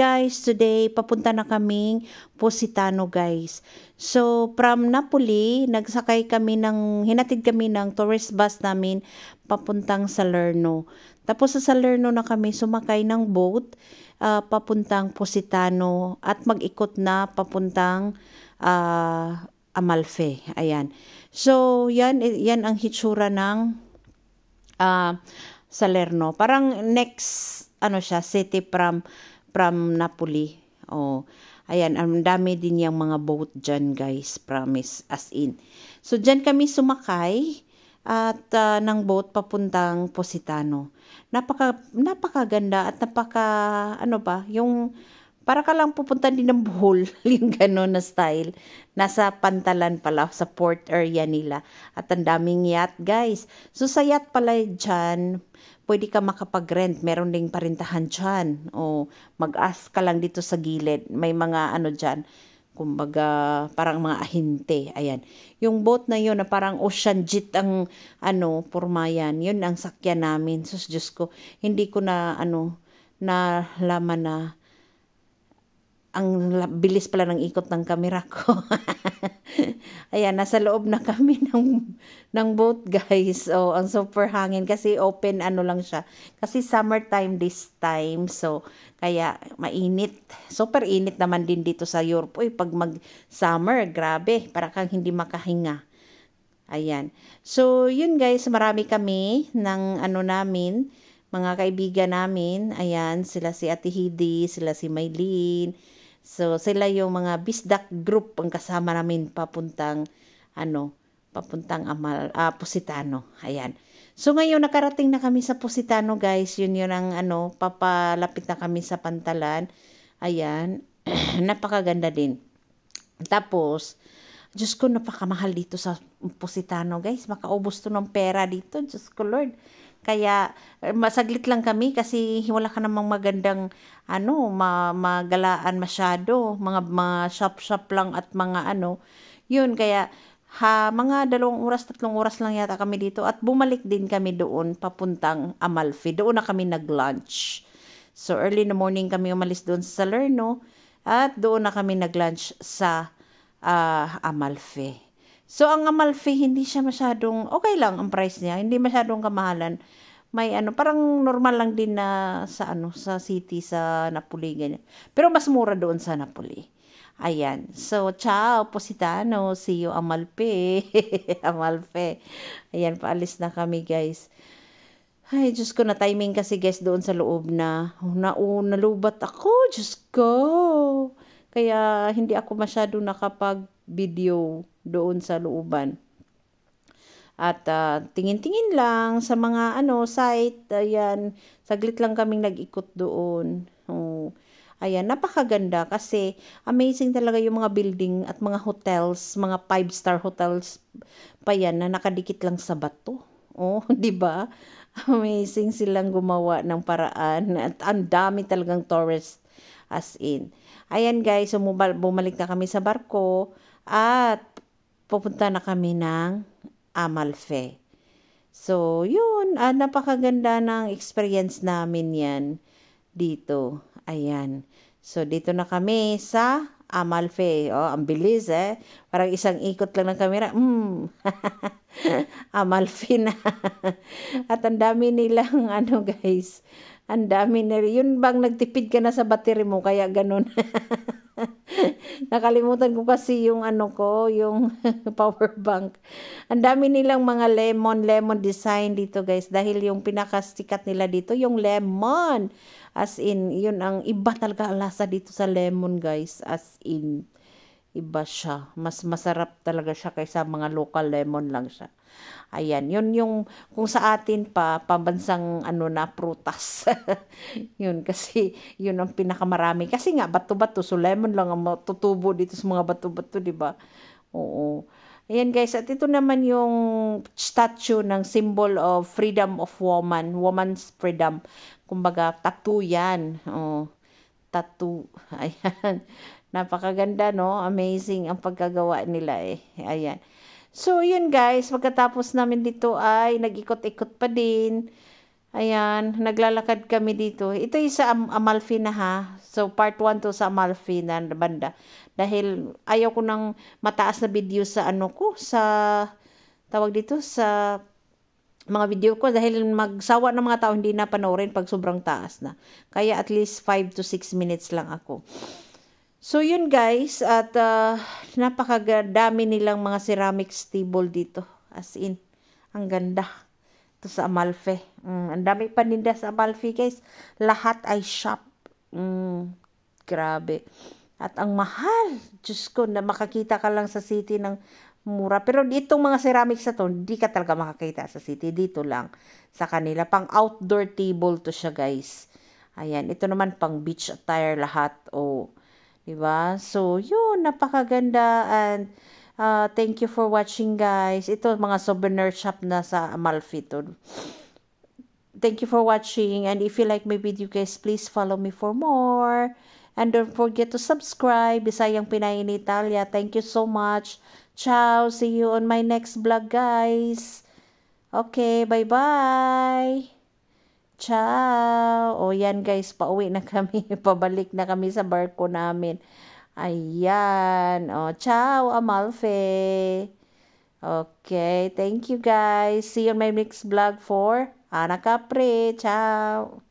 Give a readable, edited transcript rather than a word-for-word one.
guys, today papunta na kaming Positano guys. So from Napoli, hinatid kami ng tourist bus namin papuntang Salerno. Tapos sa Salerno na kami sumakay ng boat papuntang Positano at mag-ikot na papuntang Amalfi. Ayan. So yan ang hitsura ng Salerno. Parang next siya, city from Napoli. Oh, ayan, ang dami din yung mga boat dyan, guys, promise, as in. So, dyan kami sumakay at ng boat papuntang Positano. Napakaganda at yung para ka lang pupunta din ng Bohol, yung gano'n na style. Nasa Pantalan pala, sa port area nila. At ang daming yacht, guys. So, sa yacht pala dyan, pwede ka makapag-rent. Meron ding parintahan dyan. O, mag-ask ka lang dito sa gilid. May mga dyan. Kumbaga, parang mga ahinte. Ayan. Yung boat na yun, na parang ocean jet ang, purmayan. Yun ang sakyan namin. Sus, Diyos ko, hindi ko nalaman na ang bilis pala ng ikot ng camera ko. Ayan, nasa loob na kami ng boat, guys. Oh, ang super hangin kasi open lang siya. Kasi summertime this time. So, kaya mainit. Super init naman din dito sa Europe. Uy, pag mag-summer, grabe. Para kang hindi makahinga. Ayan. So, yun guys, marami kami ng namin, mga kaibigan namin. Ayan, sila si Ate Hidi, sila si Maylene. So, sila yung mga bisdak group ang kasama namin papuntang Positano. Ayan. So, ngayon nakarating na kami sa Positano, guys. Yun ang papalapit na kami sa Pantalan. Ayan. Napakaganda din. Tapos, Diyos ko, napakamahal dito sa Positano, guys. Makaubos to ng pera dito. Diyos ko, Lord. Kaya, masaglit lang kami kasi wala ka namang magandang, magalaan masyado. Mga shop-shop lang at mga yun, kaya, mga 2 oras, 3 oras lang yata kami dito. At bumalik din kami doon, papuntang Amalfi. Doon na kami nag-lunch. So, early in the morning kami umalis doon sa Salerno. At doon na kami nag-lunch sa Amalfi. So, ang Amalfi, hindi siya masyadong, okay lang ang price niya. Hindi masyadong kamahalan. May parang normal lang din na sa city, sa Napoli, ganyan. Pero mas mura doon sa Napoli. Ayan. So, ciao, Positano. See you, Amalfi. Amalfi. Ayan, paalis na kami, guys. Ay, Diyos ko, na timing kasi, guys, doon sa loob nalubat ako. Diyos ko. Kaya, hindi ako masyado nakapag-video doon sa looban. At tingin-tingin lang sa mga site. Ayan, saglit lang kaming nag-ikot doon. Oh. Ayan, napakaganda kasi amazing talaga yung mga building at mga hotels, mga 5-star hotels pa yan na nakadikit lang sa bato. Oh, 'di ba? Amazing silang gumawa ng paraan at ang dami talagang tourist as in. Ayan guys, bumalik na kami sa barko at pupunta na kami ng Amalfi. So, yun, napakaganda ng experience namin yan dito. Ayan. So, dito na kami sa Amalfi. Oh, ang bilis Parang isang ikot lang ng camera. Amalfi na. At ang dami nilang, guys, ang dami na yun bang nagtipid ka na sa battery mo, kaya ganun. Nakalimutan ko kasi yung yung power bank. Ang dami nilang mga lemon design dito, guys, dahil yung pinakasikat nila dito yung lemon. As in, yun ang iba talaga lasa dito sa lemon, guys. As in, iba siya. Mas masarap talaga siya kaysa mga local lemon lang siya. Ayan, yun yung kung sa atin pambansang prutas. Yun, kasi yun ang pinakamarami. Kasi nga, bato-bato, so lemon lang ang matutubo dito sa mga bato-bato, di ba? Oo. Ayan guys, at ito naman yung statue ng symbol of freedom of woman's freedom. Kumbaga, tattoo yan. Oh, tattoo. Ayan. Napakaganda, no? Amazing ang pagkagawa nila Ayan. So, yun guys, pagkatapos namin dito ay nag-ikot-ikot pa din. Ayan, naglalakad kami dito. Ito yung sa Amalfi na ha. So, part 1 to sa Amalfi na banda. Dahil ayaw ko ng mataas na video sa ano ko, sa tawag dito, sa mga video ko. Dahil magsawa ng mga tao hindi na panoorin pag sobrang taas na. Kaya at least 5 to 6 minutes lang ako. So, yun guys. At napakadami nilang mga ceramics table dito. As in, ang ganda. Ito sa Amalfi. Ang dami paninda sa Amalfi, guys. Lahat ay shop. Grabe. At ang mahal. Diyos ko, na makakita ka lang sa city ng mura. Pero ditong mga ceramics na to, hindi ka talaga makakita sa city. Dito lang sa kanila. Pang outdoor table to siya, guys. Ayan. Ito naman pang beach attire lahat. Oh, diba? So, yun. Napakaganda. And thank you for watching, guys. Ito, mga souvenir shop na sa Amalfi to. Thank you for watching. And if you like my video, guys, please follow me for more. And don't forget to subscribe. Bisayang Pinay in Italia. Thank you so much. Ciao. See you on my next vlog, guys. Okay, bye-bye. Ciao. O yan, guys, pauwi na kami. Pabalik na kami sa barko namin. Ayan. O, ciao, Amalfi. Okay, thank you guys. See you on my next vlog for Ana Capri. Ciao.